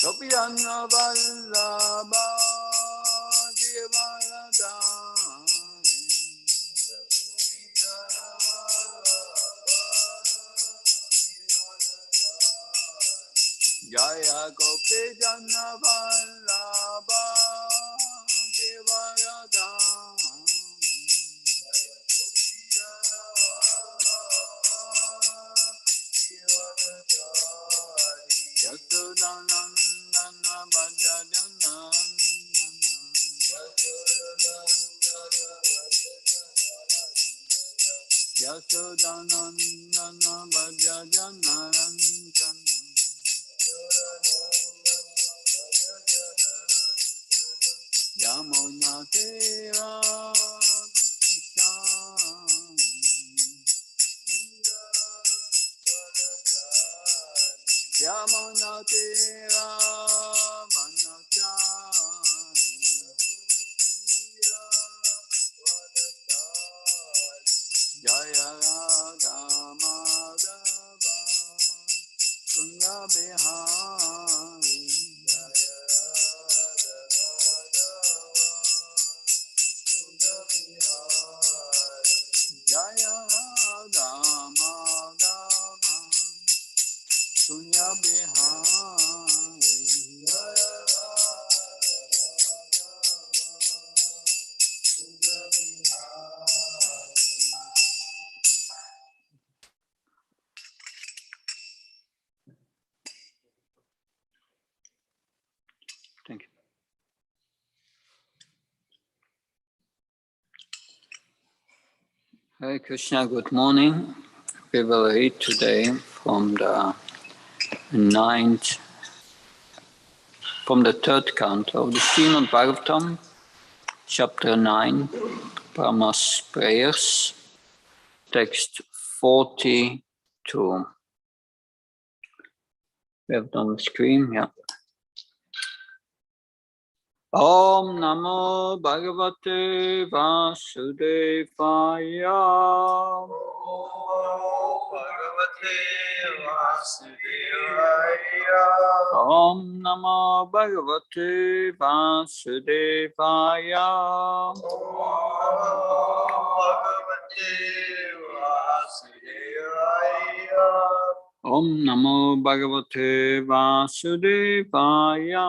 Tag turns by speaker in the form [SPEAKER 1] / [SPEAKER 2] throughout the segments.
[SPEAKER 1] Gopiyanna Vallabha Givaradari Jaya Gopiyanna Vallabha Givaradari Yasodanandana Bhajajanarantana Yamuna Tera Yamuna Tera Manachari Jaya Radha Madhava Kunya Bihari Jaya Radha Madhava Kunya Bihari Thank you. Hare Krishna, good morning. We will read today from the third canto of the Srimad Bhagavatam, chapter 9, Bprs prayers, text 42. We have it on the screen, yeah. Om Namo Bhagavate Vasudevaya. Om Bhagavate Vasudevaya. Om Namo Bhagavate Vasudevaya. Om Namo Bhagavate Vasudevaya.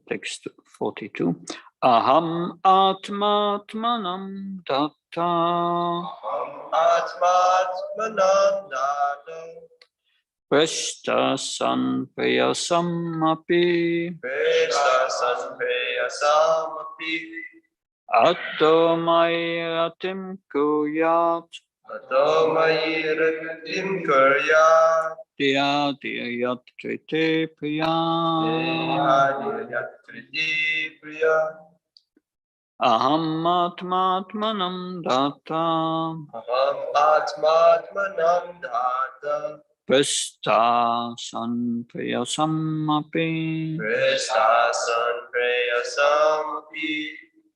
[SPEAKER 1] Text 42. Aham Atmatmanam Datta.
[SPEAKER 2] Aham Atmatmanam Datta.
[SPEAKER 1] Preshtasan Prayasamapi.
[SPEAKER 2] Preshtasan Prayasamapi.
[SPEAKER 1] Atto Mairatim Kuyat.
[SPEAKER 2] Atto Mairatim Kuyat.
[SPEAKER 1] Diya Diyat Kriti Priya.
[SPEAKER 2] Diya Diyat Kriti Priya.
[SPEAKER 1] Aham Atmatmanam Datta.
[SPEAKER 2] Aham Atmatmanam Datta.
[SPEAKER 1] Preshtasan Prayasamapi.
[SPEAKER 2] Preshtasan Prayasamapi.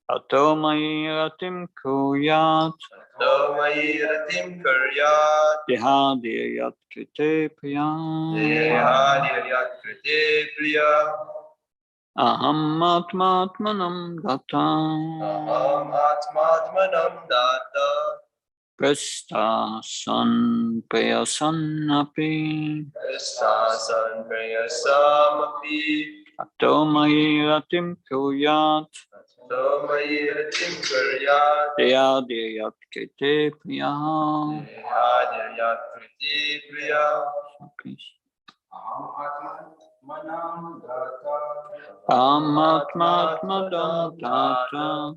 [SPEAKER 1] Atto Mairatim Kuyat.
[SPEAKER 2] Atto Mairatim Kuyat.
[SPEAKER 1] Diya Diyat Kriti Priya.
[SPEAKER 2] Diya Diyat Kriti Priya.
[SPEAKER 1] Aham Atmatmanam Datta.
[SPEAKER 2] Aham Atmatmanam Datta.
[SPEAKER 1] Preshtasan Prayasamapi.
[SPEAKER 2] Preshtasan Prayasamapi.
[SPEAKER 1] Atto Mairatim Kuyat.
[SPEAKER 2] Atto Mairatim Kuyat.
[SPEAKER 1] Diya Diyat Kriti Priya.
[SPEAKER 2] Diya Diyat Kriti Priya.
[SPEAKER 1] Please.
[SPEAKER 2] Aham Atmatmanam Datta.
[SPEAKER 1] Aham Atmatmanam Datta.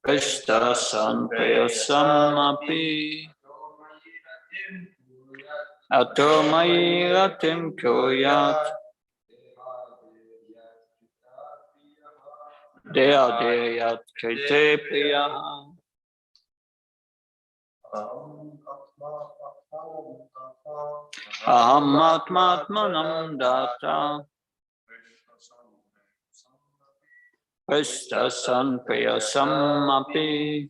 [SPEAKER 1] Preshtasan Prayasamapi. Atto Mairatim Kuyat. Diya Diyat Kriti Priya. Aham Atmatmanam Datta. Preshtasan Prayasamapi.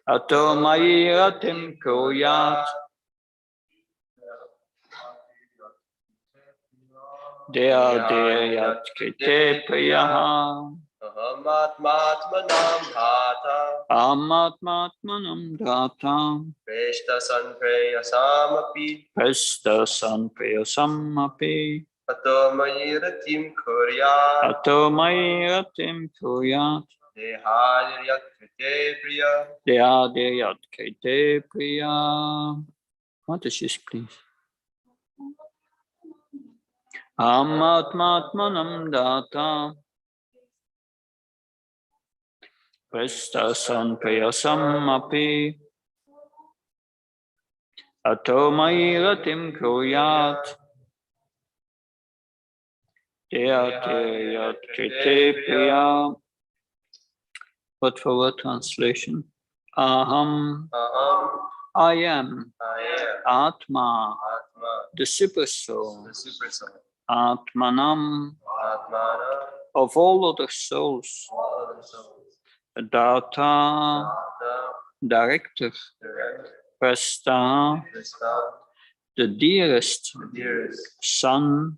[SPEAKER 1] Ato mayi ratim kuyat. Dea yat krite priyaha.
[SPEAKER 2] Ahamatmatmanam bhata.
[SPEAKER 1] Amatmatmanam dhata.
[SPEAKER 2] Preshta sanpreyasamapi.
[SPEAKER 1] Presta sanpriyasamapi.
[SPEAKER 2] Ato mayi ratim kuryat.
[SPEAKER 1] Ato mayi ratim kuyat.
[SPEAKER 2] Dehadyat krite priya.
[SPEAKER 1] Dea yat krite priya. What is this, please? Amatmatmanam dhata. Presta sanpriyasamapi. Ato mayi ratim kuyat. Dea yat krite priya. Word for word translation. Aham, I am. Atma, the super soul. Atmanam, of all other souls. Data, director. Presta, the dearest. Son,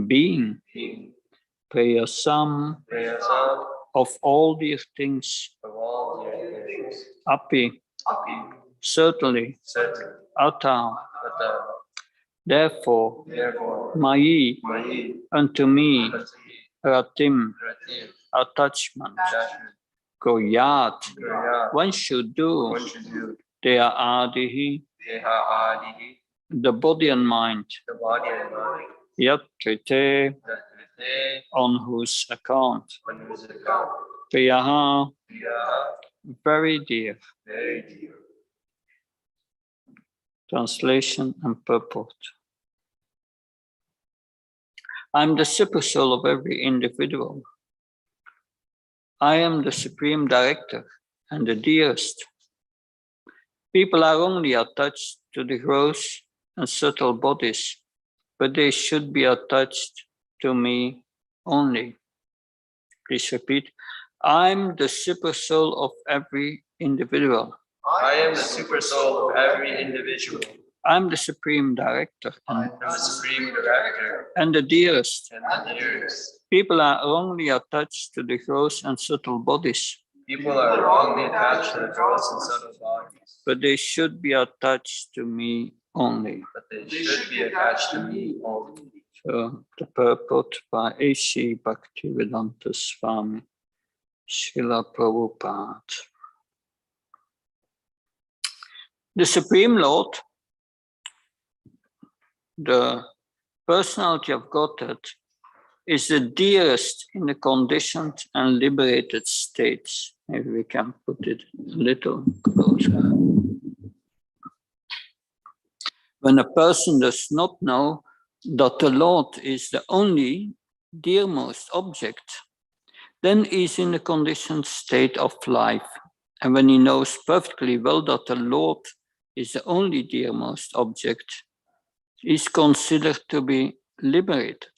[SPEAKER 1] being. Prayasam, of all dear things. Api, certainly. Ata, therefore. Mayi, unto me. Ratim, attachment. Koyat, one should do. Dea adihi, the body and mind. Yat krite, on whose account. Priyaha, very dear. Translation and purport. I am the super soul of every individual. I am the supreme director and the dearest. People are only attached to the gross and subtle bodies, but they should be attached to me only. Please repeat. I'm the super soul of every individual.
[SPEAKER 2] I am the super soul of every individual.
[SPEAKER 1] I'm the supreme director
[SPEAKER 2] I am the supreme director
[SPEAKER 1] and the dearest.
[SPEAKER 2] and the dearest.
[SPEAKER 1] People are wrongly attached to the gross and subtle bodies.
[SPEAKER 2] People are wrongly attached to the gross and subtle bodies.
[SPEAKER 1] But they should be attached to me only.
[SPEAKER 2] But they should be attached to me only.
[SPEAKER 1] So the purport by A.C. Bhaktivedanta Swami Srila Prabhupada. The Supreme Lord, the personality of Godhead, is the dearest in the conditioned and liberated states. Maybe we can put it a little closer. When a person does not know that the Lord is the only dearmost object, then he is in the conditioned state of life. And when he knows perfectly well that the Lord is the only dearmost object, he is considered to be liberated.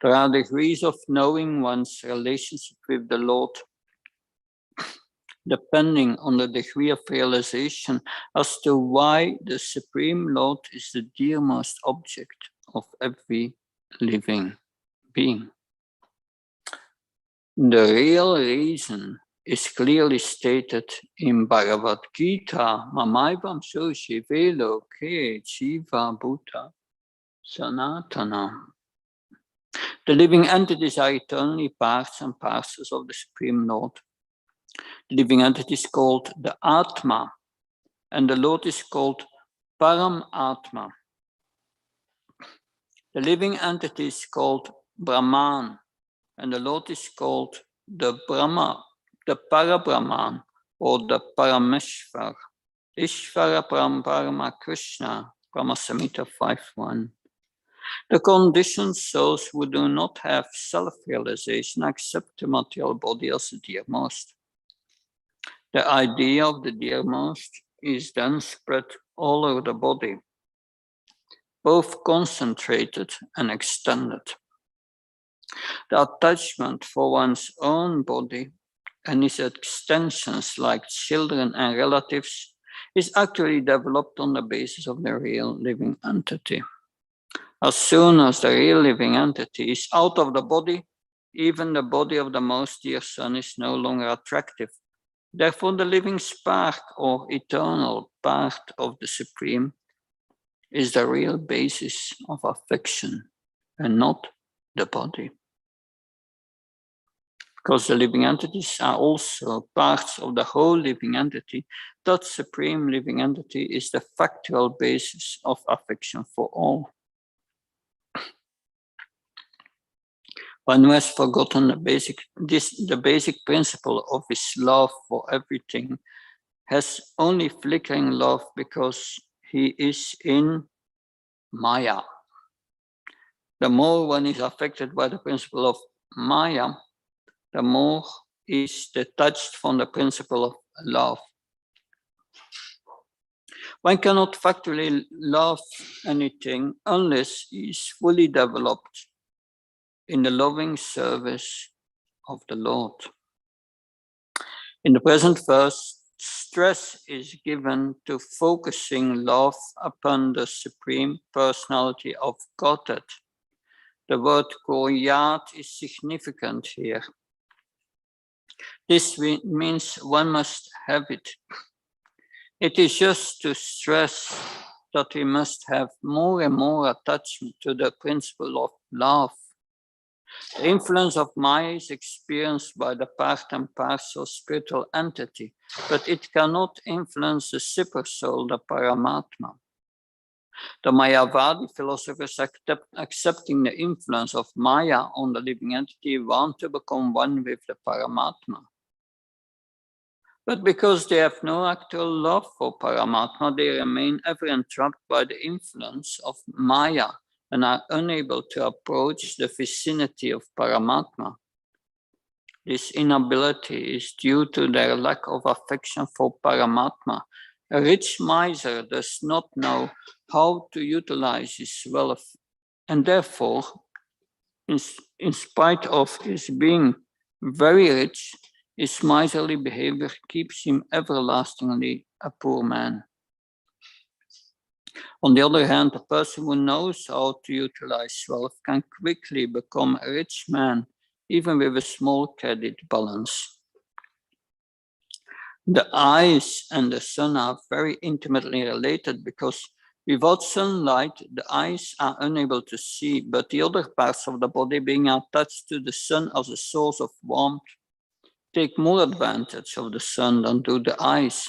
[SPEAKER 1] There are degrees of knowing one's relationship with the Lord, depending on the degree of realization as to why the Supreme Lord is the dearmost object of every living being. The real reason is clearly stated in Bhagavad Gita, Mamaivam so Shivelo Ke Jiva Bhuta Sanatana. The living entities are eternally parts and parcels of the Supreme Lord. The living entity is called the Atma, and the Lord is called Param Atma. The living entity is called Brahman, and the Lord is called the Brahma, the Parabrahman, or the Parameshvar. Ishvara Parama Krishna, Brahma Samhita 5.1. The conditioned souls who do not have self-realization accept the material body as the dearmost. The idea of the dearmost is then spread all over the body, both concentrated and extended. The attachment for one's own body and its extensions like children and relatives is actually developed on the basis of the real living entity. As soon as the real living entity is out of the body, even the body of the most dear son is no longer attractive. Therefore, the living spark or eternal part of the Supreme is the real basis of affection and not the body. Because the living entities are also parts of the whole living entity, that Supreme living entity is the factual basis of affection for all. One who has forgotten the basic principle of his love for everything has only flickering love because he is in Maya. The more one is affected by the principle of Maya, the more is detached from the principle of love. One cannot factually love anything unless he is fully developed in the loving service of the Lord. In the present verse, stress is given to focusing love upon the Supreme Personality of Godhead. The word Goyat is significant here. This means one must have it. It is just to stress that we must have more and more attachment to the principle of love. The influence of Maya is experienced by the part and parcel spiritual entity, but it cannot influence the supersoul, the Paramatma. The Mayavadi philosophers accepting the influence of Maya on the living entity want to become one with the Paramatma. But because they have no actual love for Paramatma, they remain ever entrapped by the influence of Maya and are unable to approach the vicinity of Paramatma. This inability is due to their lack of affection for Paramatma. A rich miser does not know how to utilize his wealth, and therefore, in spite of his being very rich, his miserly behavior keeps him everlastingly a poor man. On the other hand, a person who knows how to utilize wealth can quickly become a rich man, even with a small credit balance. The eyes and the sun are very intimately related because without sunlight, the eyes are unable to see, but the other parts of the body, being attached to the sun as a source of warmth, take more advantage of the sun than do the eyes.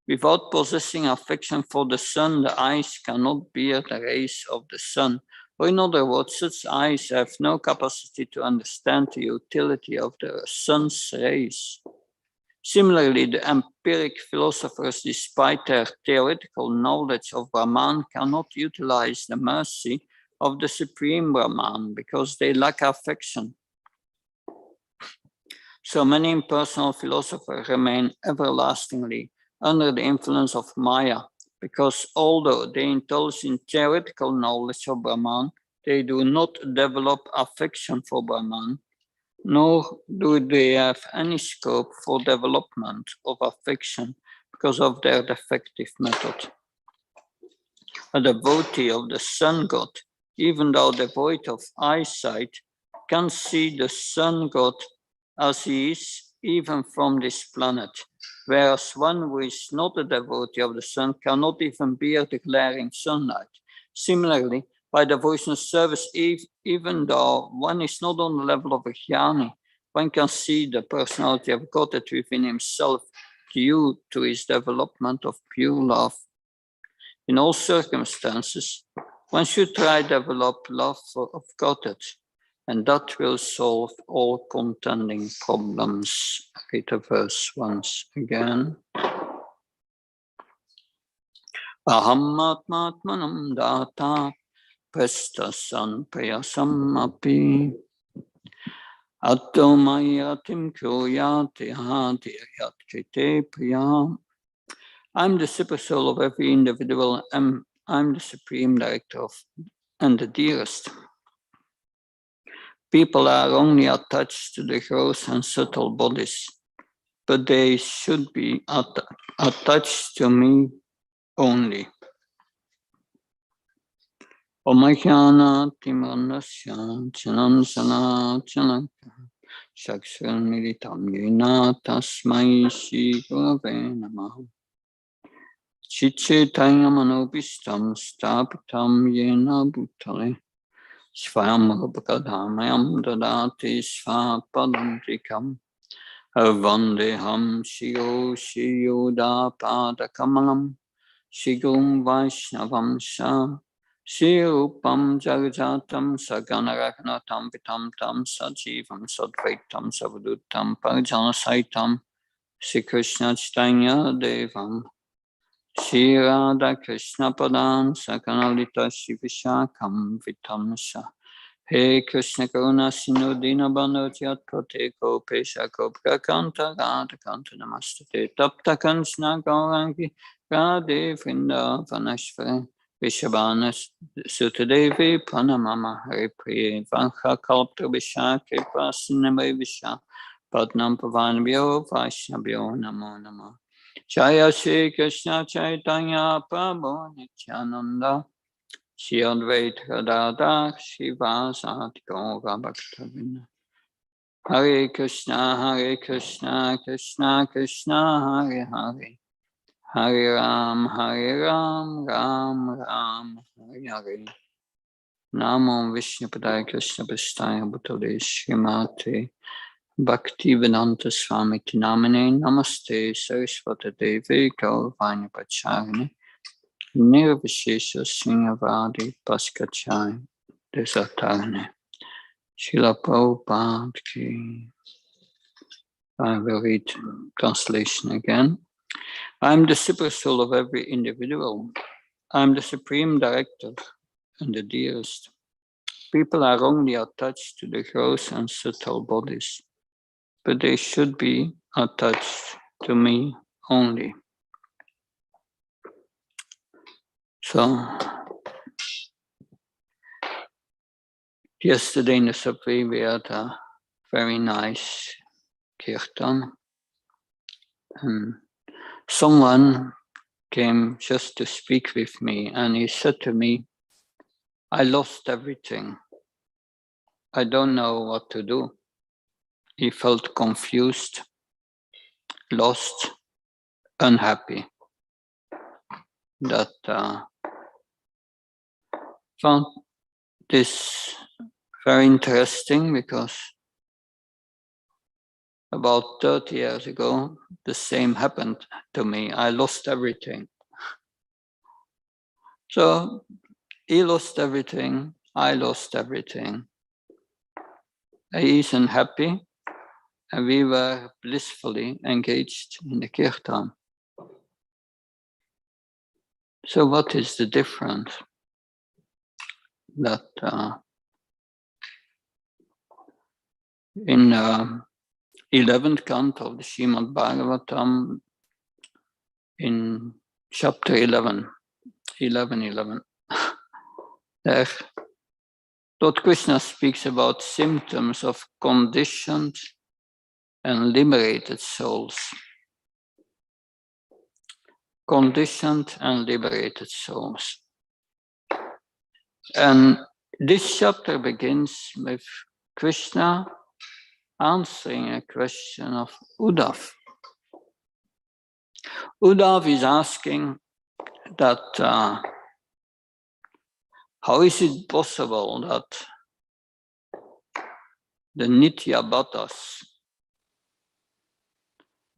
[SPEAKER 1] Without possessing affection for the sun, the eyes cannot bear the rays of the sun. Or in other words, such eyes have no capacity to understand the utility of the sun's rays. Similarly, the empiric philosophers, despite their theoretical knowledge of Brahman, cannot utilize the mercy of the Supreme Brahman because they lack affection. So many impersonal philosophers remain everlastingly under the influence of Maya, because although they indulge in theoretical knowledge of Brahman, they do not develop affection for Brahman, nor do they have any scope for development of affection because of their defective method. A devotee of the sun god, even though devoid of eyesight, can see the sun god as he is even from this planet, whereas one who is not a devotee of the sun cannot even bear the glaring sunlight. Similarly, by devotional service, even though one is not on the level of a jnani, one can see the personality of Godhead within himself due to his development of pure love. In all circumstances, one should try to develop love of Godhead, and that will solve all contending problems. Read the verse once again. Ahamatmatmanam data prestasan prayasam api attomayatim kyoyati hadiyat priyam. I'm the supersoul of every individual, and I'm the supreme director of and the dearest. People are only attached to the gross and subtle bodies, but they should be attached to me only. Omajana Timanasya Chanansana Chanaka Shakshran Militam Yena Tasmai Shri Gurave Namaha Chichetaya Manopistam Stapitam Yena Bhutale Svayam Rupakadhamayam Dadati Svapadam Vandeham Shiyo Shiyoda Padakamalam Shigum Vaishnavam Sha Shirupam Jagajatam Saganaragnatam Vitam Tam Sajivam Sadvaitam Savadutam Parjanasaitam Shri Krishna Chaitanya Devam Shri Radha Krishna Padam Sakanalita Shivishakam Vitam Sha He Krishna Karuna Sindhu Dinabandhu Jyatpate Kopesha Kopka Kanta Radha Kanta Namastate Tapta Kanchna Gaurangi Radhe Vrinda Vanashvare Vishabhana Sutadevi Pranamama Hare Priye Vancha Kalpta Visha Kripa Siname Visha Padnam Pavanabhyo Vaishnabhyo Namo Namo Jaya Shri Krishna Chaitanya Prabhu Nityananda Shri Advaita Gadadhar Shivasati Gaura Bhaktavinda Hare Krishna Krishna Krishna Hare Hare Hare Ram Ram Ram Hare Hare Namo Vishnupadaya Krishna Prasthaya Bhutale Srimate Bhaktivedanta Swami Namane Namaste Saraswata Devi Gauravani Pacharine Nirvishesha Srinyavadi Paskachai Desatarne Srila Prabhupada Ki. I will read translation again. I am the super soul of every individual. I am the supreme director and the dearest. People are only attached to the gross and subtle bodies, but they should be attached to me only. So, yesterday in the subway we had a very nice kirtan, and someone came just to speak with me, and he said to me, I lost everything. I don't know what to do. He felt confused, lost, unhappy. That found this very interesting because about 30 years ago, the same happened to me. I lost everything. So he lost everything, I lost everything. He is unhappy, and we were blissfully engaged in the kirtan. So what is the difference? That in 11th canto of the Srimad Bhagavatam, in chapter 11, there Lord Krishna speaks about symptoms of conditioned and liberated souls. Conditioned and liberated souls. And this chapter begins with Krishna answering a question of Uddhav. Uddhav is asking that how is it possible that the Nitya Bhattas,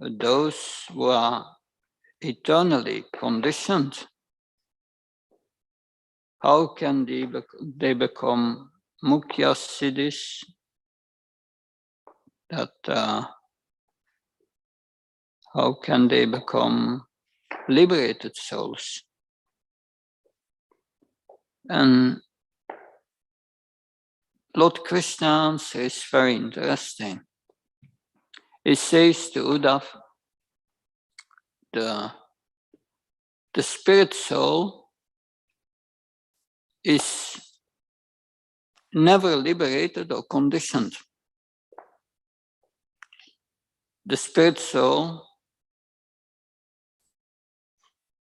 [SPEAKER 1] those who are eternally conditioned, how can they become Mukhya Siddhis? That how can they become liberated souls? And Lord Krishna answer is very interesting. He says to Uddhav, the spirit soul is never liberated or conditioned. The spirit soul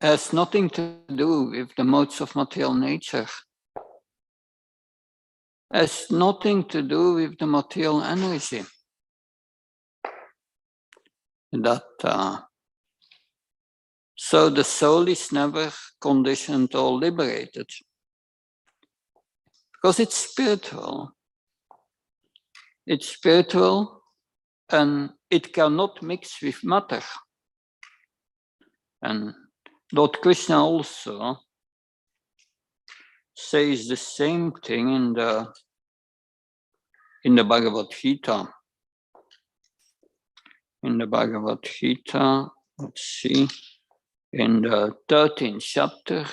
[SPEAKER 1] has nothing to do with the modes of material nature. Has nothing to do with the material energy. So the soul is never conditioned or liberated because it's spiritual. It's spiritual and it cannot mix with matter. And Lord Krishna also says the same thing in the Bhagavad Gita. In the Bhagavad Gita, let's see, in the 13th chapter,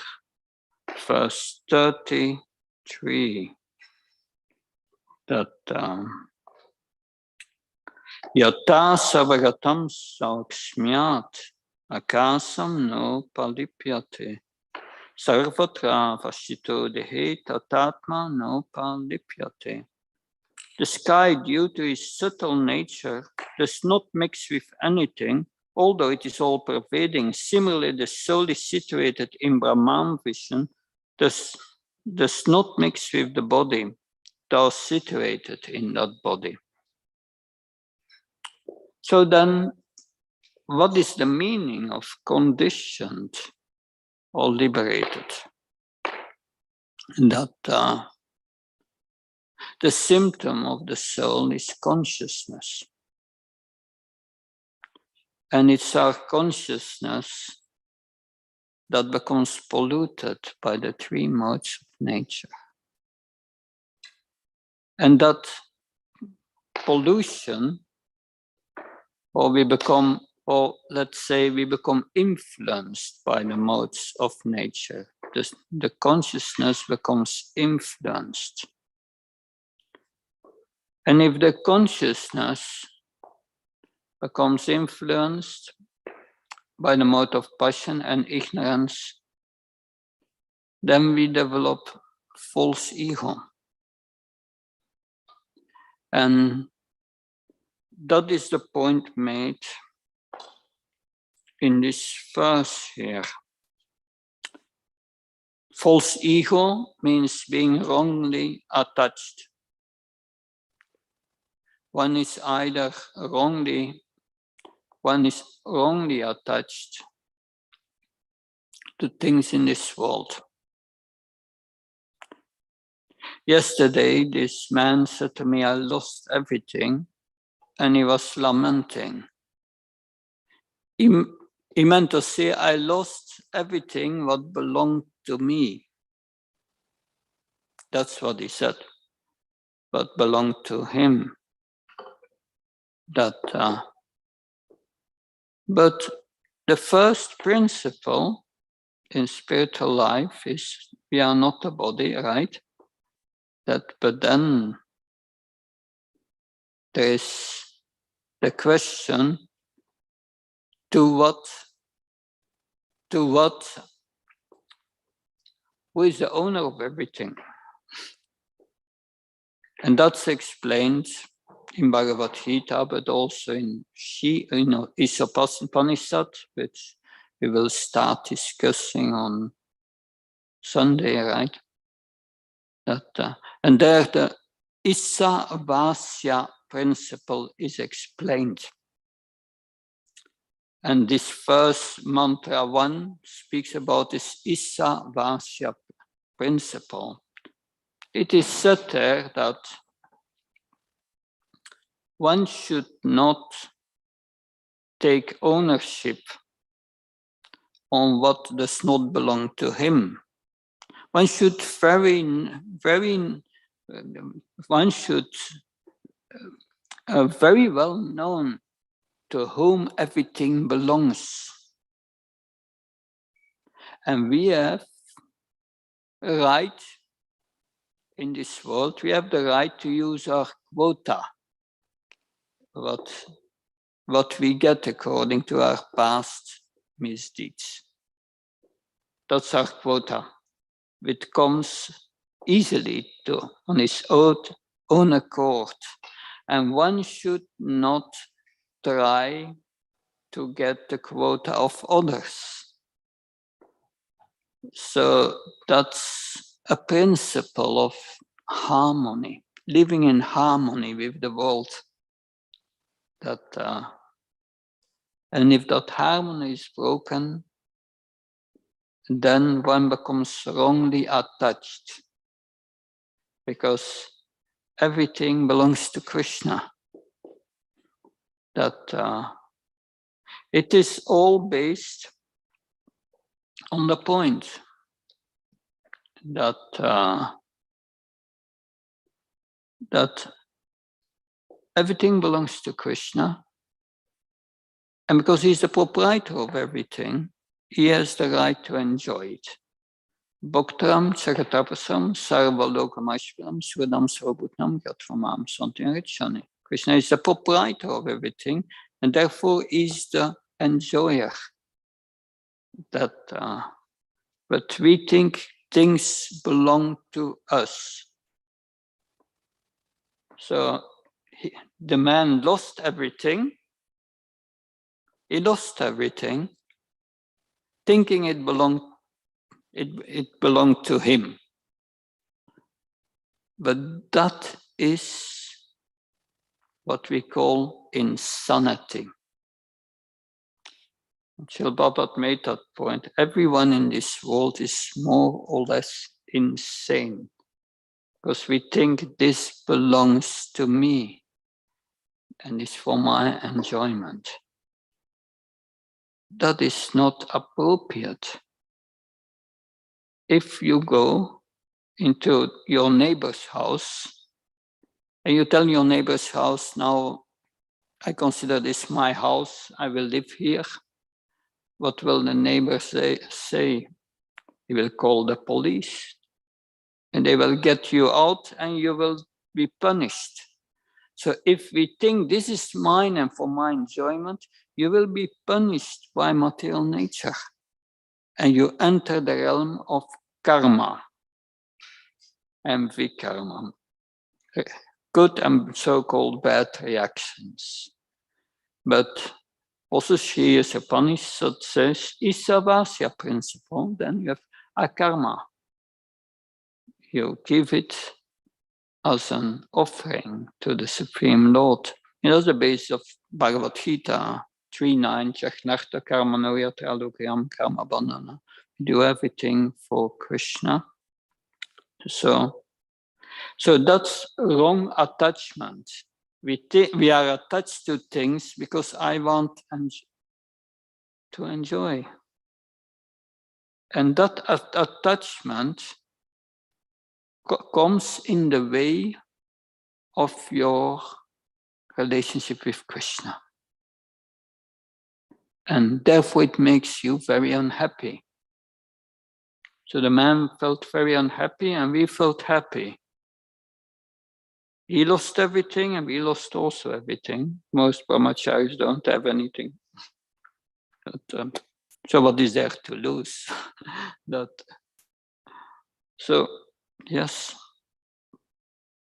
[SPEAKER 1] verse 33, that Yata savagatam saukshmyat akasam no palipyate sarvatra vashito dehe tatatma no palipyate. The sky, due to its subtle nature, does not mix with anything, although it is all-pervading. Similarly, the soul is situated in Brahman vision, does not mix with the body, though situated in that body. So then, what is the meaning of conditioned or liberated? That the symptom of the soul is consciousness. And it's our consciousness that becomes polluted by the three modes of nature. And that pollution, or let's say we become influenced by the modes of nature. The consciousness becomes influenced. And if the consciousness becomes influenced by the mode of passion and ignorance, then we develop false ego. And that is the point made in this verse here. False ego means being wrongly attached. One is wrongly attached to things in this world. Yesterday, this man said to me, I lost everything, and he was lamenting. He meant to say, I lost everything what belonged to me. That's what he said, what belonged to him. But the first principle in spiritual life is we are not a body, right? But then there is the question, who is the owner of everything? And that's explained in Bhagavad Gita, but also in Upanishad, which we will start discussing on Sunday, right? And there the Issa Vasya principle is explained. And this first mantra 1 speaks about this Issa Vasya principle. It is said there that one should not take ownership on what does not belong to him. One should very well know to whom everything belongs. And we have a right in this world, we have the right to use our quota, what we get according to our past misdeeds. That's our quota, which comes easily on his own accord. And one should not try to get the quota of others. So that's a principle of harmony, living in harmony with the world. And if that harmony is broken, then one becomes wrongly attached, because everything belongs to Krishna. It is all based on the point that everything belongs to Krishna, and because he's the proprietor of everything, he has the right to enjoy it. Bhaktaram Charatapasam Sarvalokamashvaram Swadam Sarvabhutnam Yatvamam Santinarichani. Krishna is the proprietor of everything, and therefore is the enjoyer. But we think things belong to us. So the man lost everything. He lost everything, thinking it belonged to him. But that is what we call insanity. Shri Prabhupada made that point. Everyone in this world is more or less insane, because we think this belongs to me and is for my enjoyment. That is not appropriate. If you go into your neighbor's house and you tell your neighbor's house, now I consider this my house, I will live here, what will the neighbor say? He will call the police and they will get you out and you will be punished. So if we think this is mine and for my enjoyment, you will be punished by material nature. And you enter the realm of karma and vikarma, good and so-called bad reactions. But also Sri Upanishad says, Isavasya principle, then you have akarma. You give it as an offering to the Supreme Lord. And that's the base of Bhagavad Gita, 3.9, Jachnarta karma noyatra lugram karma bandhana. Do everything for Krishna. So that's wrong attachment. We are attached to things because I want to enjoy. And that attachment comes in the way of your relationship with Krishna. And therefore it makes you very unhappy. So the man felt very unhappy and we felt happy. He lost everything and we lost also everything. Most brahmacharis don't have anything. But, so what is there to lose? So, yes.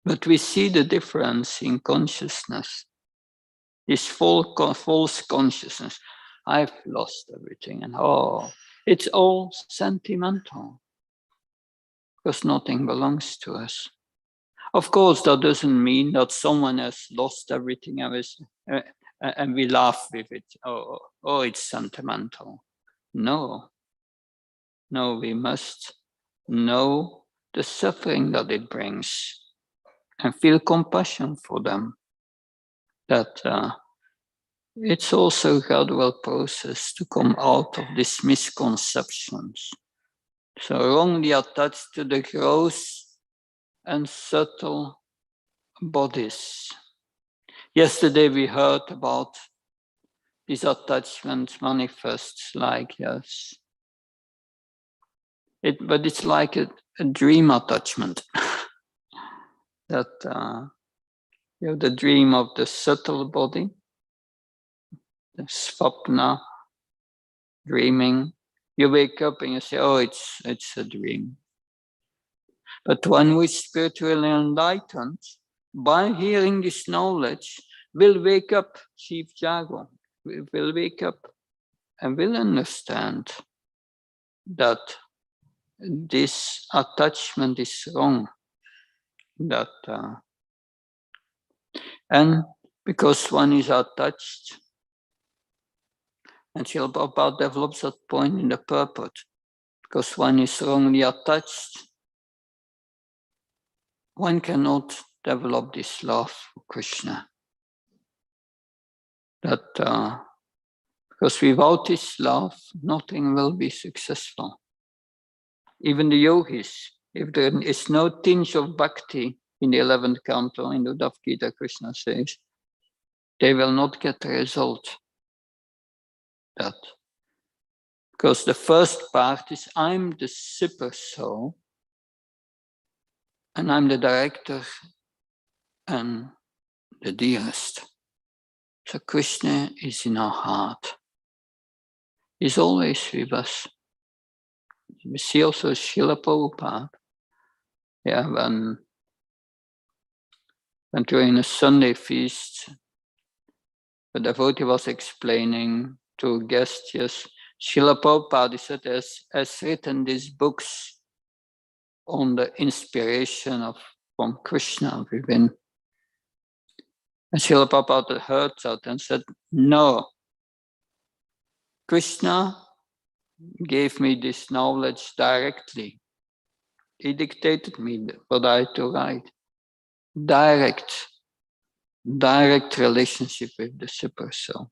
[SPEAKER 1] But we see the difference in consciousness. This false consciousness. I've lost everything and it's all sentimental. Because nothing belongs to us. Of course, that doesn't mean that someone has lost everything and we laugh with it. Oh, it's sentimental. No, we must know the suffering that it brings and feel compassion for them. That it's also a gradual process to come out of these misconceptions. So wrongly attached to the gross and subtle bodies. Yesterday we heard about these attachments manifests like, yes. But it's like a dream attachment. That you have the dream of the subtle body, the svapna, dreaming. You wake up and you say, oh, it's a dream. But one who is spiritually enlightened, by hearing this knowledge, will wake up, Chief Jago, will wake up and will understand that this attachment is wrong. That and because one is attached, and Srila Prabhupada develops that point in the purport, because one is wrongly attached, one cannot develop this love for Krishna. That because without this love, nothing will be successful. Even the yogis, if there is no tinge of bhakti in the 11th canto, in the Bhagavad Gita, Krishna says, they will not get the result. That because the first part is I'm the super soul, and I'm the director and the dearest. So Krishna is in our heart. He's always with us. We see also Srila Prabhupada. Yeah, when during a Sunday feast, the devotee was explaining to guests, yes, Srila Prabhupada said, has written these books on the inspiration from Krishna within. And Srila Prabhupada heard that and said, no, Krishna gave me this knowledge directly. He dictated me what I had to write. Direct relationship with the super soul.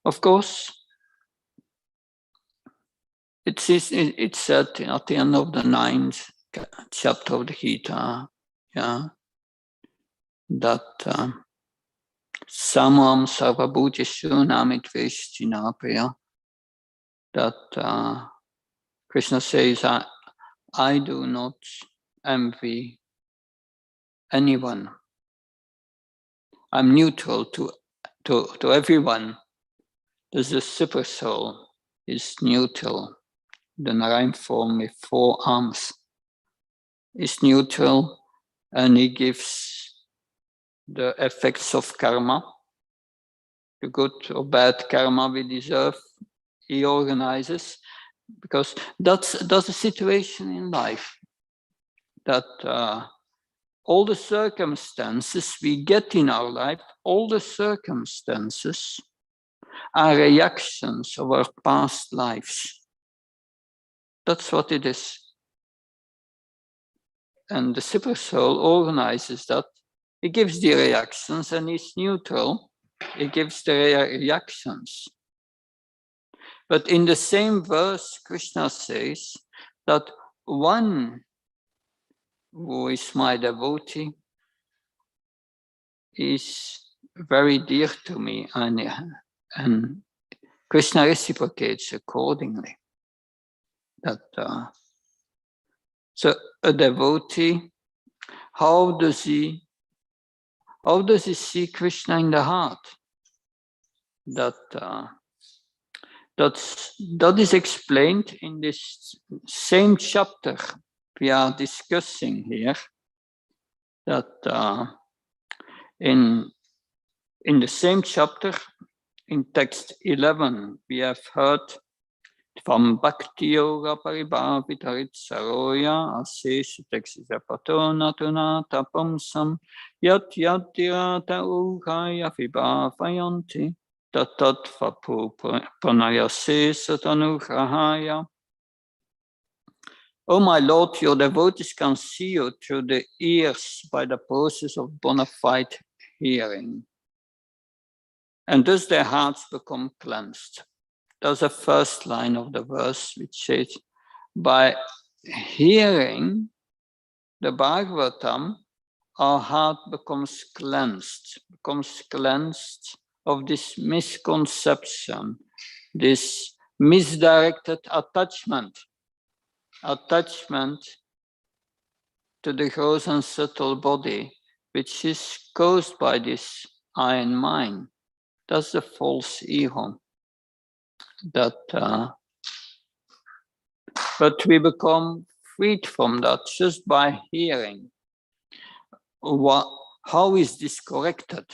[SPEAKER 1] Of course, it's said at the end of the 9th chapter of the Gita, yeah, that Samam Sarvabhutishu Namitveschinapriya, that Krishna says, I do not envy anyone. I'm neutral to everyone. There's a super soul is neutral. The Narayan form with 4 arms is neutral, and he gives the effects of karma, the good or bad karma we deserve. He organizes, because that's a situation in life, that all the circumstances we get in our life, all the circumstances are reactions of our past lives. That's what it is. And the super soul organizes that. He gives the reactions, and he's neutral. He gives the reactions. But in the same verse, Krishna says that one who is my devotee is very dear to me, and Krishna reciprocates accordingly. That so a devotee, how does he see Krishna in the heart? That is explained in this same chapter we are discussing here. That in the same chapter, in text 11, we have heard from Bhakti Yoga Paribhavitarit Saroya Aseshu Texisa Patona Tunata Pumsam Yat Yatirata Ukhaya Vibhavayanti Tatat Vapu Pranayase Satanugrahaya. Oh my Lord, your devotees can see you through the ears by the process of bona fide hearing. And thus their hearts become cleansed. That's the first line of the verse, which says, by hearing the Bhagavatam, our heart becomes cleansed of this misconception, this misdirected attachment to the gross and subtle body, which is caused by this I and mine. That's the false ego. That, but we become freed from that just by hearing. How is this corrected?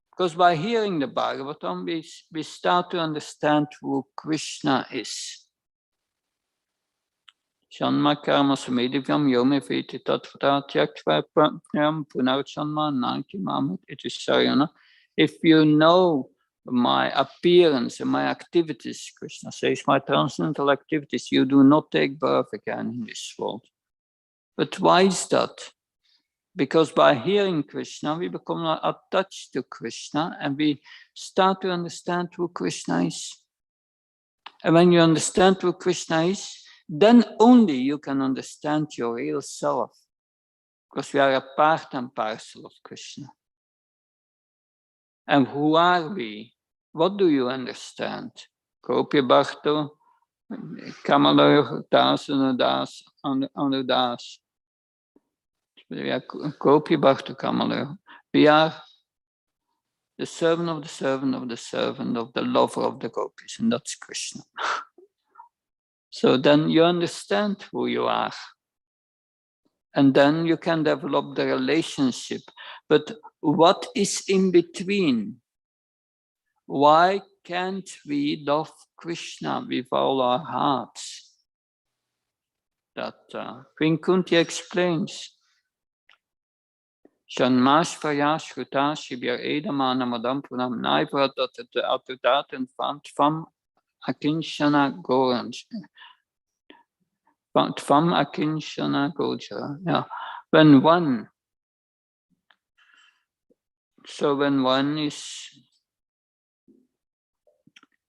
[SPEAKER 1] Because by hearing the Bhagavatam, we start to understand who Krishna is. Shanma karma sumedivyam yome veti tatvata tyaktva punarchanma nankimamit itisarana. If you know my appearance and my activities, Krishna says, my transcendental activities, you do not take birth again in this world. But why is that? Because by hearing Krishna, we become attached to Krishna and we start to understand who Krishna is. And when you understand who Krishna is, then only you can understand your real self. Because we are a part and parcel of Krishna. And who are we? What do you understand? Koopje Bharto, Kamalur, Das, Anudas, Anudas. We are Koopje Bharto, Kamalur. We are the servant of the servant of the servant of the lover of the gopis, and that's Krishna. So then you understand who you are. And then you can develop the relationship. But what is in between? Why can't we love Krishna with all our hearts? That Queen Kunti explains. Shanmashvaya shruta shibir edamana madam punam naivra atudaten tvam akinshana goranj. Tvam akinshana goja. Yeah. When one is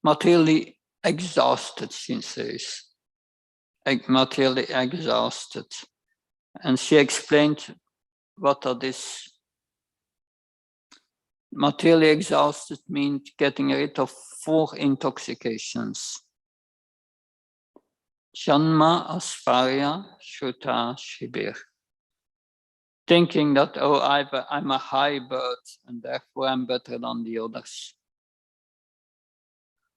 [SPEAKER 1] materially exhausted, she says, materially exhausted. And she explained what are this. Materially exhausted means getting rid of 4 intoxications. Janma, Asvarya, Shruta, Shibir. Thinking that, oh, I'm a high bird and therefore I'm better than the others.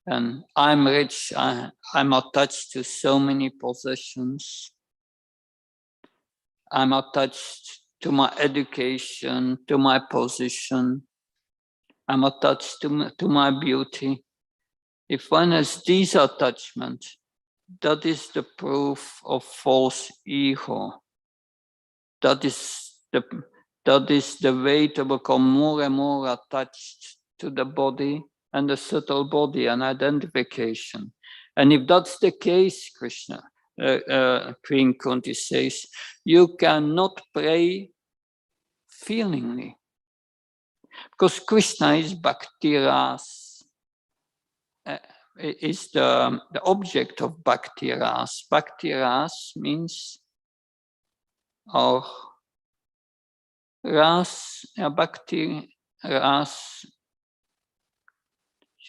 [SPEAKER 1] And I'm rich, I'm attached to so many possessions. I'm attached to my education, to my position. I'm attached to my beauty. If one has these attachments, that is the proof of false ego. That is the way to become more and more attached to the body and the subtle body and identification. And if that's the case, Krishna, Queen Kunti says, you cannot pray feelingly. Because Krishna is Bprs, is the object of Bprs. Bprs means or ras, bhakti ras.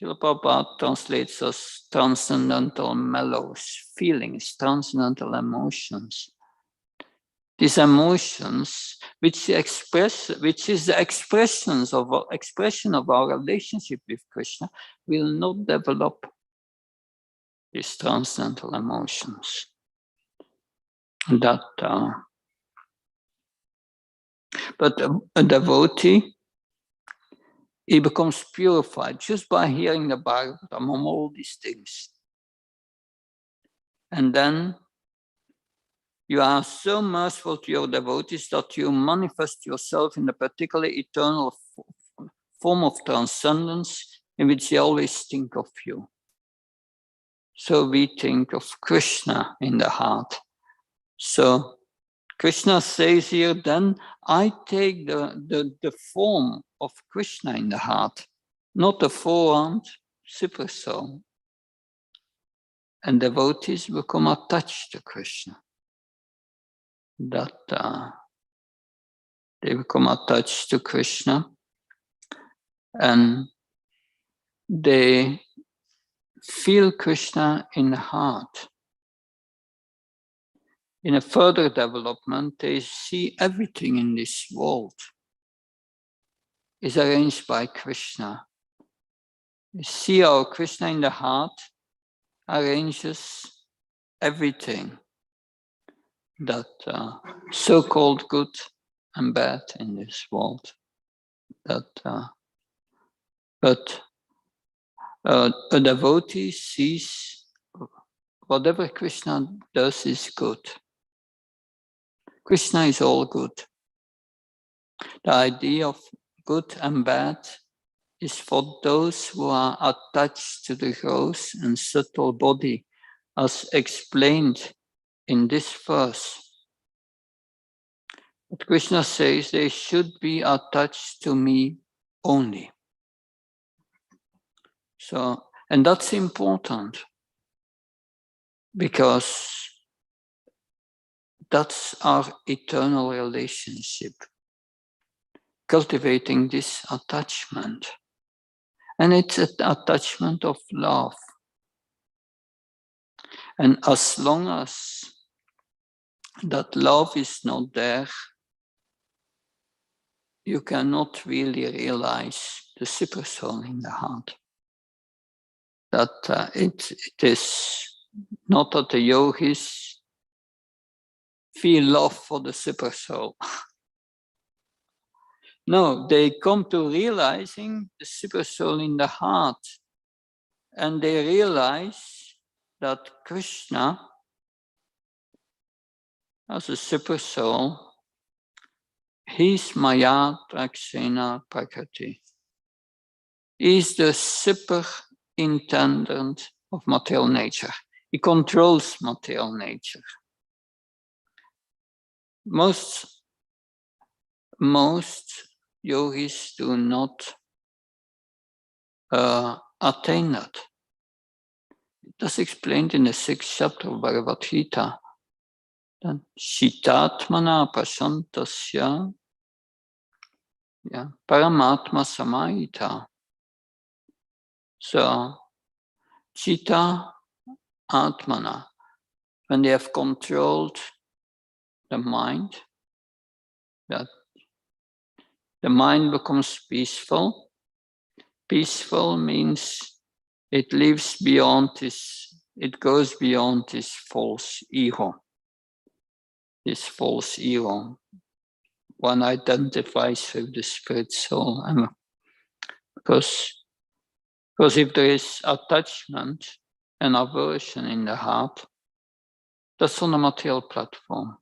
[SPEAKER 1] Srila Prabhupada translates as transcendental mellows, feelings, transcendental emotions. These emotions, which is the expression of our relationship with Krishna, will not develop these transcendental emotions. But a devotee, he becomes purified just by hearing the Bhagavatam on all these things. And then you are so merciful to your devotees that you manifest yourself in the particular eternal form of transcendence in which they always think of you. So we think of Krishna in the heart. So Krishna says here, then I take the form of Krishna in the heart, not the four-armed super soul. And devotees become attached to Krishna. That they become attached to Krishna and they feel Krishna in the heart. In a further development, they see everything in this world is arranged by Krishna. You see how Krishna in the heart arranges everything. that so-called good and bad in this world. But a devotee sees whatever Krishna does is good. Krishna is all good. The idea of good and bad is for those who are attached to the gross and subtle body, as explained in this verse. But Krishna says they should be attached to me only. So, and that's important because that's our eternal relationship, cultivating this attachment. And it's an attachment of love. And as long as that love is not there, you cannot really realize the super soul in the heart. That it is not that the yogis feel love for the super soul. No, they come to realizing the super soul in the heart, and they realize that Krishna, as a super soul, he's Maya Drakshena Prakriti. He's the superintendent of material nature. He controls material nature. Most yogis do not attain that. That's explained in the 6th chapter of Bhagavad Gita. Then Shitatmana Prasantasya Paramatma Samayita. So Chitta Atmana, when they have controlled the mind, that the mind becomes peaceful. Peaceful means it lives beyond this, it goes beyond this false ego. This false ego. One identifies with the spirit soul. Because if there is attachment and aversion in the heart, that's on a material platform.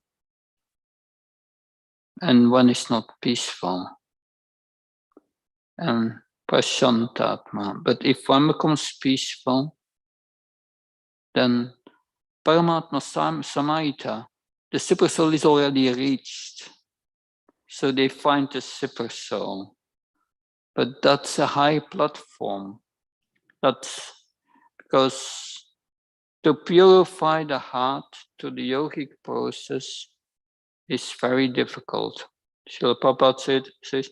[SPEAKER 1] And one is not peaceful. And Prashantatma. But if one becomes peaceful, then Paramatma Samayita, the super soul is already reached. So they find the super soul. But that's a high platform. That's because to purify the heart to the yogic process is very difficult. Srila Prabhupada says,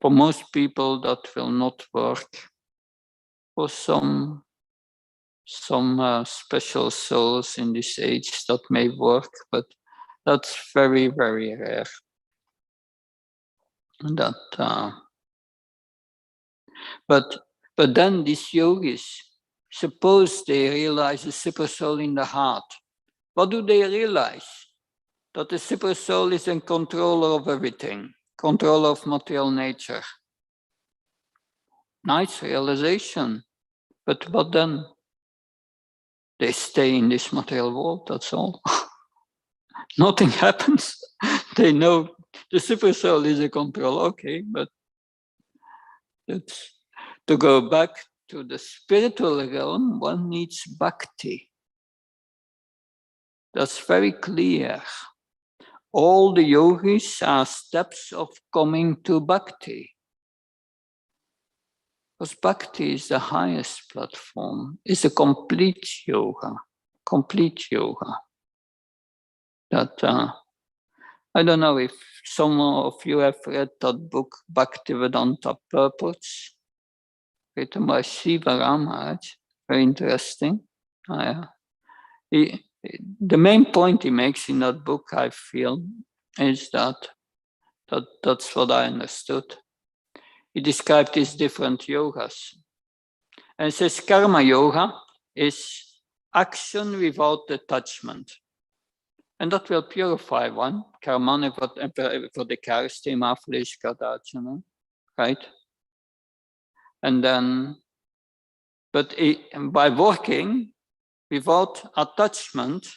[SPEAKER 1] for most people that will not work. For some special souls in this age that may work, but that's very, very rare. But then these yogis, suppose they realize the super soul in the heart. What do they realize? That the super soul is in control of everything, control of material nature. Nice realization, but what then? They stay in this material world, that's all. Nothing happens. They know the super soul is in control, okay, but it's, to go back to the spiritual realm, one needs bhakti. That's very clear. All the yogis are steps of coming to bhakti. Because bhakti is the highest platform, it's a complete yoga. That I don't know if some of you have read that book, Bhaktivedanta Purports, written by Shiva Ramaraj. Very interesting. The main point he makes in that book, I feel, is that's what I understood. He described these different yogas. And it says karma yoga is action without attachment. And that will purify one. Karmane voor de kaarstema vleeskadajana, right? And then, but by working without attachment,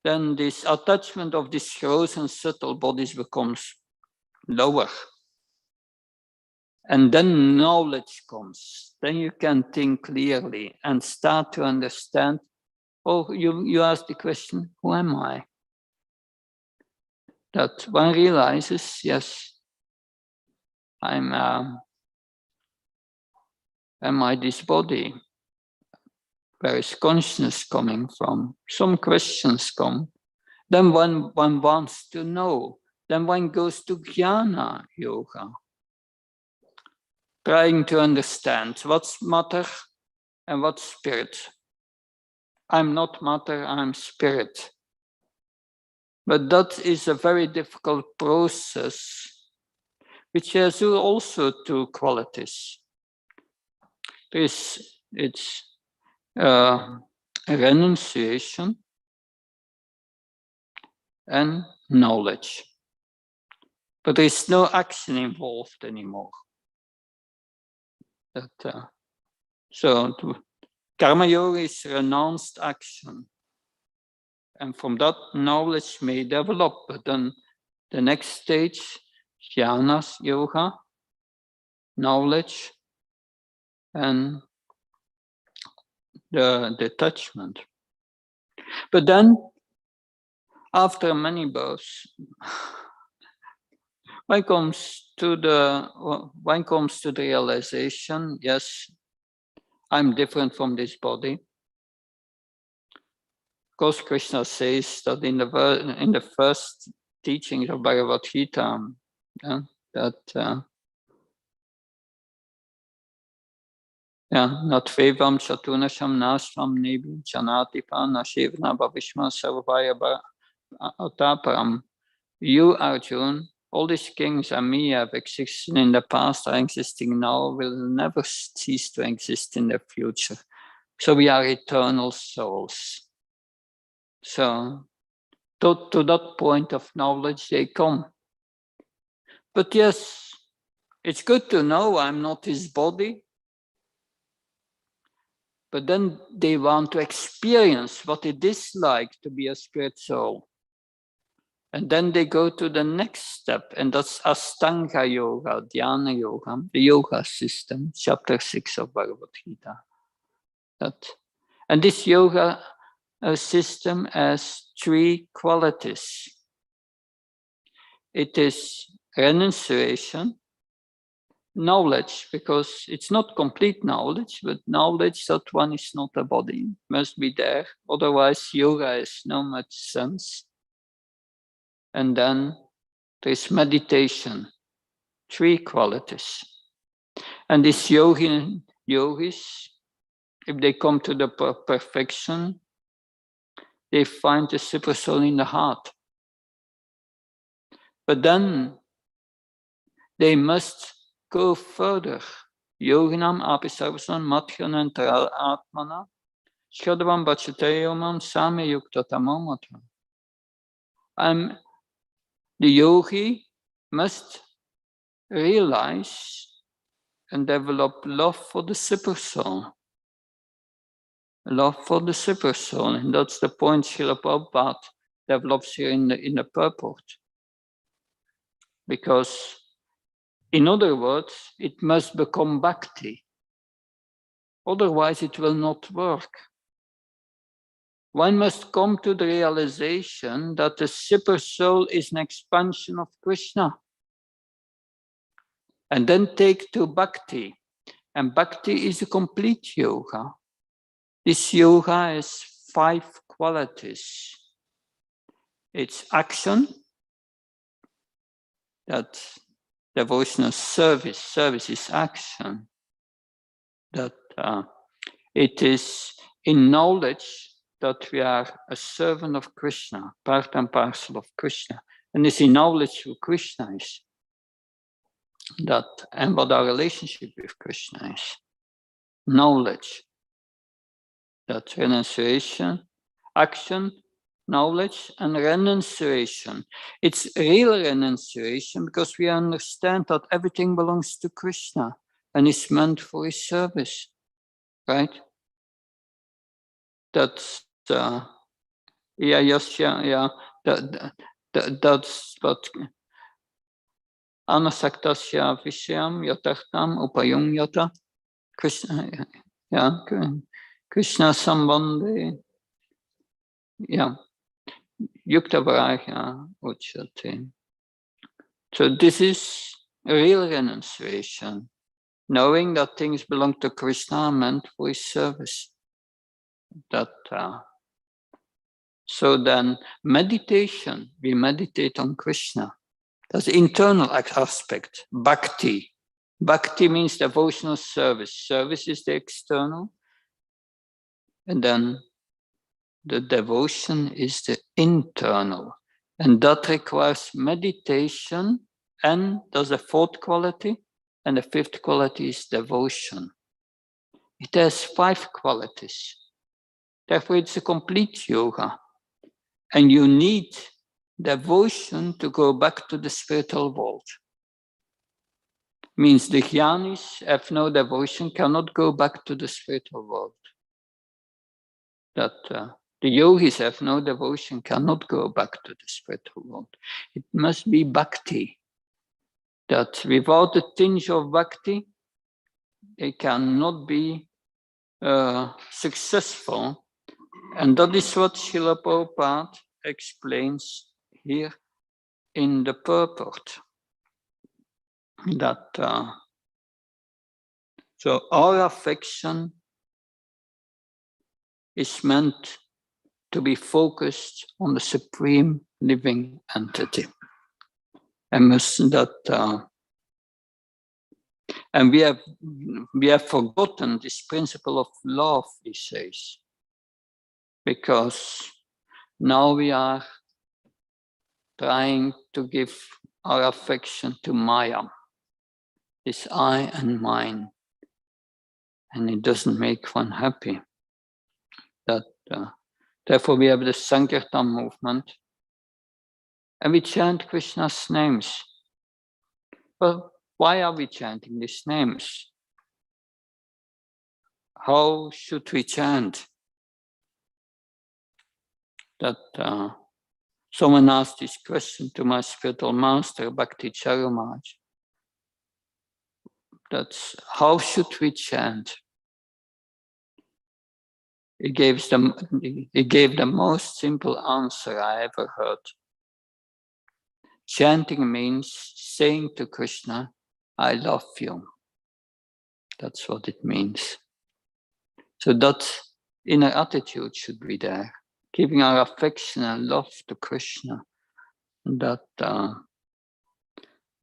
[SPEAKER 1] then this attachment of these gross and subtle bodies becomes lower. And then knowledge comes. Then you can think clearly and start to understand. Oh, you ask the question, who am I? That one realizes, yes, am I this body? Where is consciousness coming from? Some questions come. Then one wants to know. Then one goes to jnana yoga, trying to understand what's matter and what's spirit. I'm not matter, I'm spirit. But that is a very difficult process, which has also two qualities. It's renunciation and knowledge. But there is no action involved anymore. So Karma Yoga is renounced action. And from that, knowledge may develop. But then the next stage, Jnana Yoga, knowledge, and the detachment. But then, after many births, one comes to the realization, yes, I'm different from this body. Of course, Krishna says that in the first teachings of Bhagavad Gita, Natvevam chatunasham nashvam nebim chanatipa nashivna bhavishma sarvaya ataparam. You, Arjun, all these kings and me have existed in the past, are existing now, will never cease to exist in the future. So we are eternal souls. So to that point of knowledge they come. But yes, it's good to know I'm not his body. But then they want to experience what it is like to be a spirit soul. And then they go to the next step, and that's Astanga Yoga, Dhyana Yoga, the yoga system, chapter 6 of Bhagavad Gita. And this yoga system has three qualities. It is renunciation, knowledge, because it's not complete knowledge, but knowledge that one is not a body must be there. Otherwise, yoga has no much sense. And then there's meditation, three qualities. And these yogis, if they come to the perfection, they find the super soul in the heart. But then they must go further. Yoginam apisarvasan matyanantara atmana shadavam bachateyomam same yuktatamamata. The yogi must realize and develop love for the super soul. Love for the super soul. And that's the point Srila Prabhupada develops here in the purport. Because, in other words, it must become bhakti. Otherwise, it will not work. One must come to the realization that the super soul is an expansion of Krishna. And then take to bhakti. And bhakti is a complete yoga. This yoga has 5 qualities. It's action, that devotional service is action. That it is in knowledge that we are a servant of Krishna, part and parcel of Krishna. And it's in knowledge who Krishna is. That, and what our relationship with Krishna is. Knowledge. That renunciation, action, knowledge and renunciation. It's real renunciation because we understand that everything belongs to Krishna and is meant for his service, right? That's that's what anasaktasya vishayam yatartam upayungyata. Krishna, Krishna sambandhe, yukta varagya uchyate. So this is real renunciation, knowing that things belong to Krishna meant for his service. So then meditation, we meditate on Krishna. That's the internal aspect, bhakti. Bhakti means devotional service. Service is the external. And then the devotion is the internal. And that requires meditation. And there's a fourth quality. And the fifth quality is devotion. It has 5 qualities. Therefore, it's a complete yoga. And you need devotion to go back to the spiritual world. Means the jnanis have no devotion, cannot go back to the spiritual world. That the yogis have no devotion, cannot go back to the spiritual world. It must be bhakti. That without a tinge of bhakti, they cannot be successful. And that is what Srila Prabhupada explains here in the purport. That so our affection is meant to be focused on the supreme living entity, and and we have forgotten this principle of love these days, because now we are trying to give our affection to Maya, this I and mine, and it doesn't make one happy. That therefore we have the Sankirtan movement, and we chant Krishna's names. Well, why are we chanting these names? How should we chant? That someone asked this question to my spiritual master, Bhakti Charumaharaj. That's how should we chant? He gave the most simple answer I ever heard. Chanting means saying to Krishna, I love you. That's what it means. So that inner attitude should be there, giving our affection and love to Krishna. That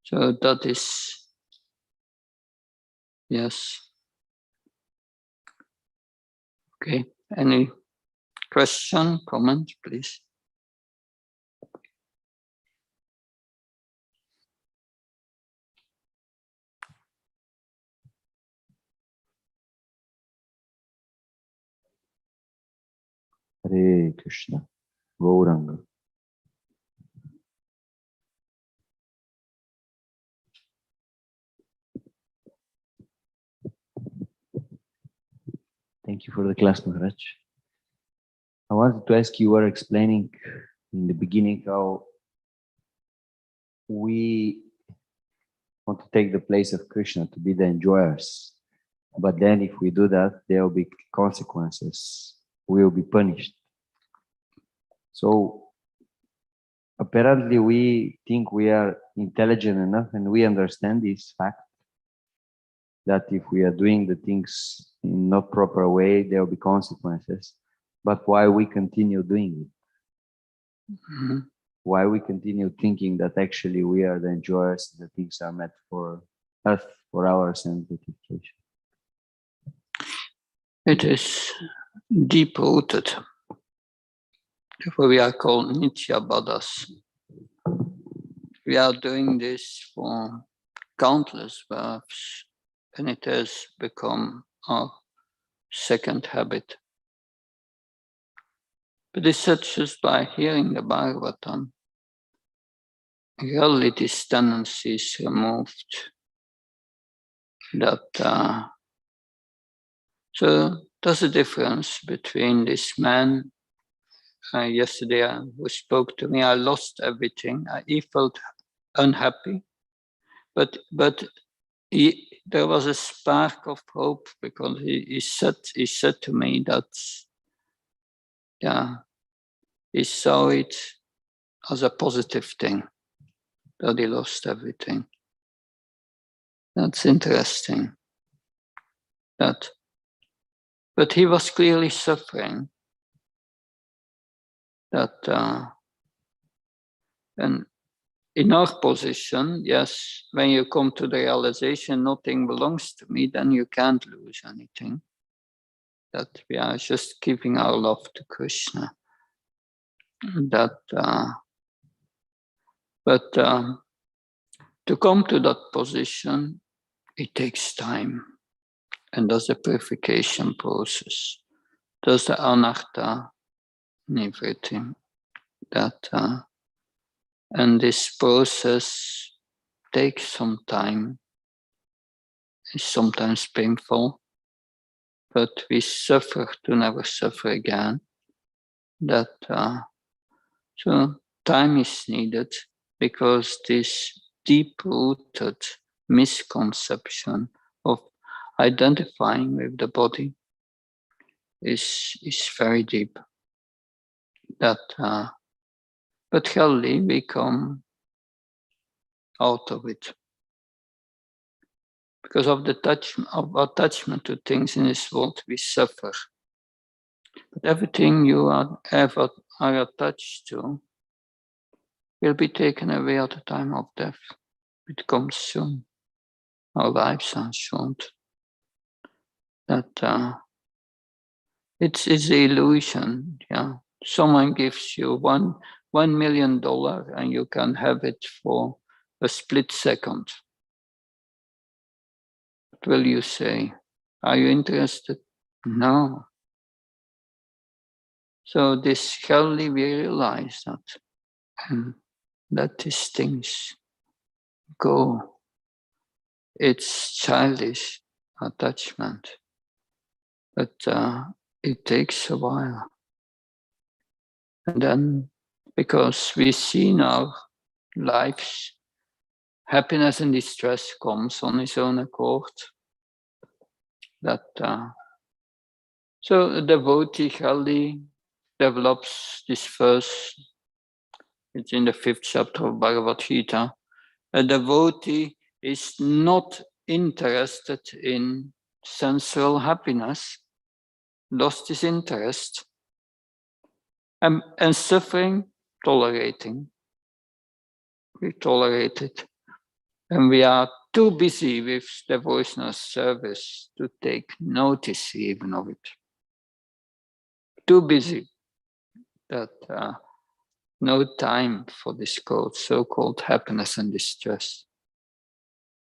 [SPEAKER 1] so that is, yes. Okay. Any question, comment, please?
[SPEAKER 3] Hare Krishna, Gauranga. Thank you for the class, Maharaj. I wanted to ask you, were explaining in the beginning how we want to take the place of Krishna to be the enjoyers. But then if we do that, there will be consequences. We will be punished. So apparently we think we are intelligent enough and we understand this fact that if we are doing the things in not proper way, there will be consequences. But why we continue doing it?
[SPEAKER 1] Mm-hmm.
[SPEAKER 3] Why we continue thinking that actually we are the enjoyers, the things are meant for us, for our sanctification?
[SPEAKER 1] It is deep-rooted. Therefore we are called Nitya-baddhas. We are doing this for countless births, and it has become our second habit. But it's such just by hearing the Bhagavatam, really this tendency is removed. That so there's a difference between this man yesterday who spoke to me. I lost everything. He felt unhappy, but there was a spark of hope because he said to me that he saw it as a positive thing that he lost everything. That's interesting. But he was clearly suffering. And in our position, yes, when you come to the realization nothing belongs to me, then you can't lose anything. That we are just giving our love to Krishna. But to come to that position, it takes time. And there's a purification process. There's the anartha nivritti. And this process takes some time. It's sometimes painful, but we suffer to never suffer again. So time is needed because this deep-rooted misconception of identifying with the body is very deep. But healthy, we come out of it. Because of the attachment to things in this world, we suffer. But everything you are attached to will be taken away at the time of death. It comes soon. Our lives are short. It's the illusion. Yeah, someone gives you $1 million and you can have it for a split second. What will you say? Are you interested? No. So this healthy, we realize that these things go. It's childish attachment, but it takes a while. And then, because we see in our lives, happiness and distress comes on its own accord. So a devotee healthy develops this verse. It's in the 5th chapter of Bhagavad Gita. A devotee is not interested in sensual happiness, lost his interest, and suffering, tolerating. We tolerate it. And we are too busy with devotional service to take notice even of it. Too busy that no time for this so-called happiness and distress.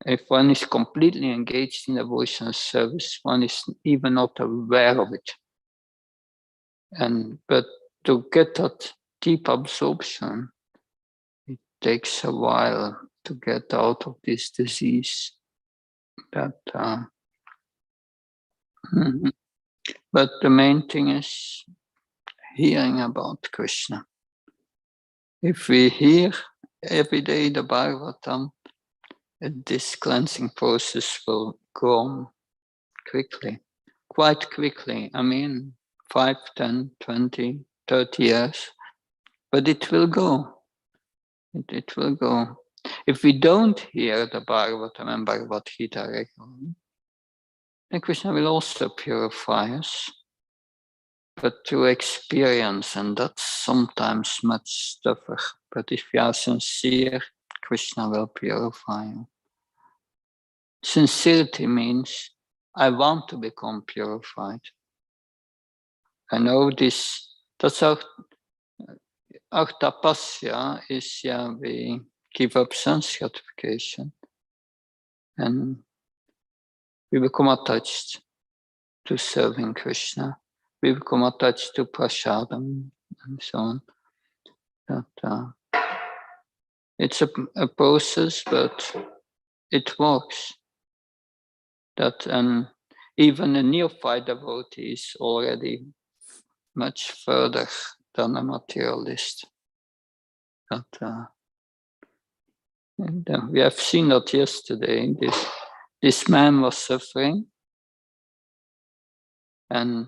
[SPEAKER 1] If one is completely engaged in devotional service, one is even not aware of it. But to get that deep absorption, it takes a while to get out of this disease. But the main thing is hearing about Krishna. If we hear every day the Bhagavatam, this cleansing process will go on quickly, quite quickly. I mean, 5, 10, 20, 30 years, but it will go. It will go. If we don't hear the Bhagavatam and Bhagavad Gita regularly, then Krishna will also purify us, but through experience, and that's sometimes much tougher. But if you are sincere, Krishna will purify you. Sincerity means, I want to become purified. I know this, that's our tapasya is, we give up sense gratification and we become attached to serving Krishna. We become attached to prasadam and so on. That it's a process, but it works. That even a neophyte devotee is already much further than a materialist. That we have seen that yesterday. This man was suffering, and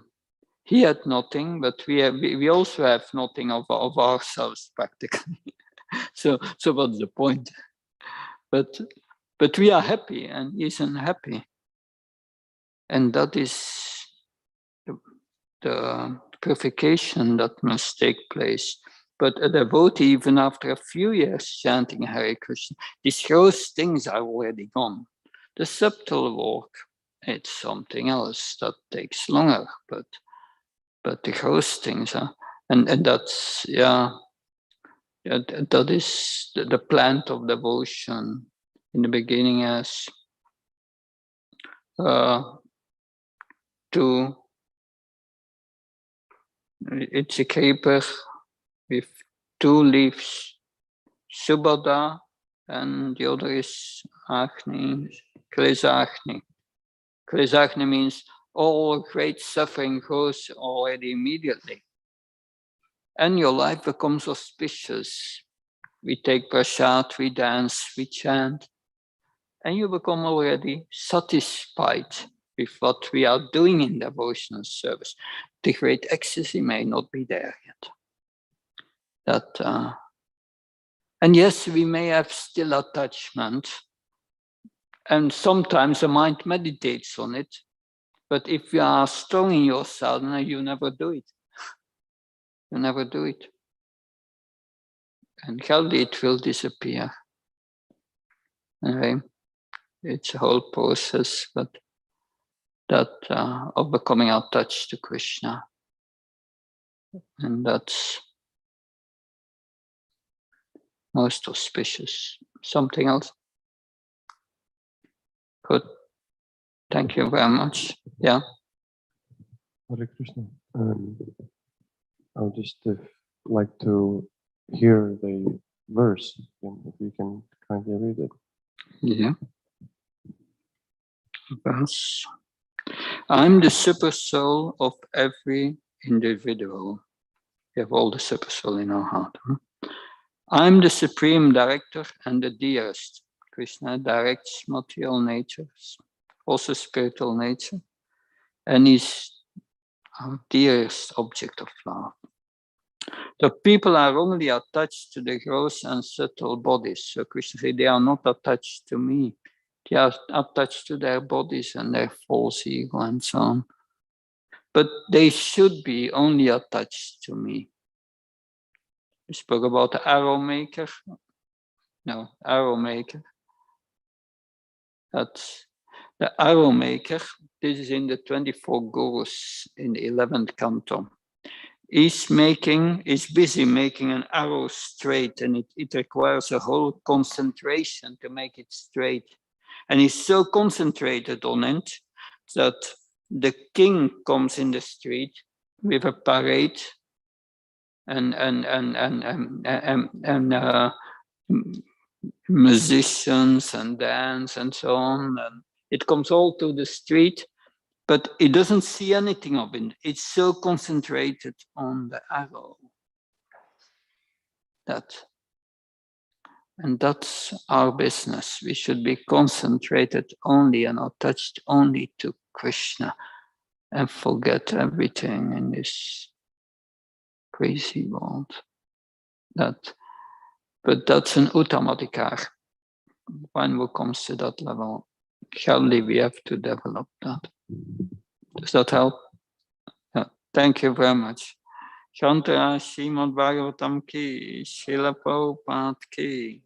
[SPEAKER 1] he had nothing, but we also have nothing of ourselves practically. so what's the point? But we are happy, and he's unhappy, and that is the purification that must take place. But a devotee, even after a few years chanting Hare Krishna, these gross things are already gone. The subtle work, it's something else that takes longer, but the gross things are, and that's that is the plant of devotion. In the beginning, as it's a creeper with 2 leaves, Subhada, and the other is Agni, Klesagni. Klesagni means all great suffering goes already immediately. And your life becomes auspicious. We take prasad, we dance, we chant, and you become already satisfied with what we are doing in devotional service. The great ecstasy may not be there yet. And yes, we may have still attachment, and sometimes the mind meditates on it. But if you are strong in your sadhana, you never do it. You never do it. And healthy, it will disappear. Anyway, it's a whole process, but that of becoming attached to Krishna. And that's most auspicious. Something else? Good. Thank you very much. Yeah.
[SPEAKER 4] Hare Krishna. I would just like to hear the verse, if you can kindly read it.
[SPEAKER 1] Yeah. Verse. I'm the super soul of every individual. We have all the super soul in our heart. Huh? I'm the supreme director and the dearest. Krishna directs material natures, also spiritual nature, and is our dearest object of love. The people are only attached to the gross and subtle bodies. So Krishna said, they are not attached to me. They are attached to their bodies and their false ego and so on. But they should be only attached to me. We spoke about the arrow maker. No, arrow maker. That's the arrow maker. This is in the 24 Gurus in the 11th canto. He's busy making an arrow straight, and it requires a whole concentration to make it straight. And he's so concentrated on it that the king comes in the street with a parade and musicians and dance and so on. And it comes all to the street, but it doesn't see anything of it. It's so concentrated on the arrow. And that's our business. We should be concentrated only and attached only to Krishna and forget everything in this crazy world. But that's an uttamadikar. When one comes to that level, surely we have to develop that. Does that help? Yeah. Thank you very much. Shantara Srimad Bhagavatam ki, Srila Prabhupada ki.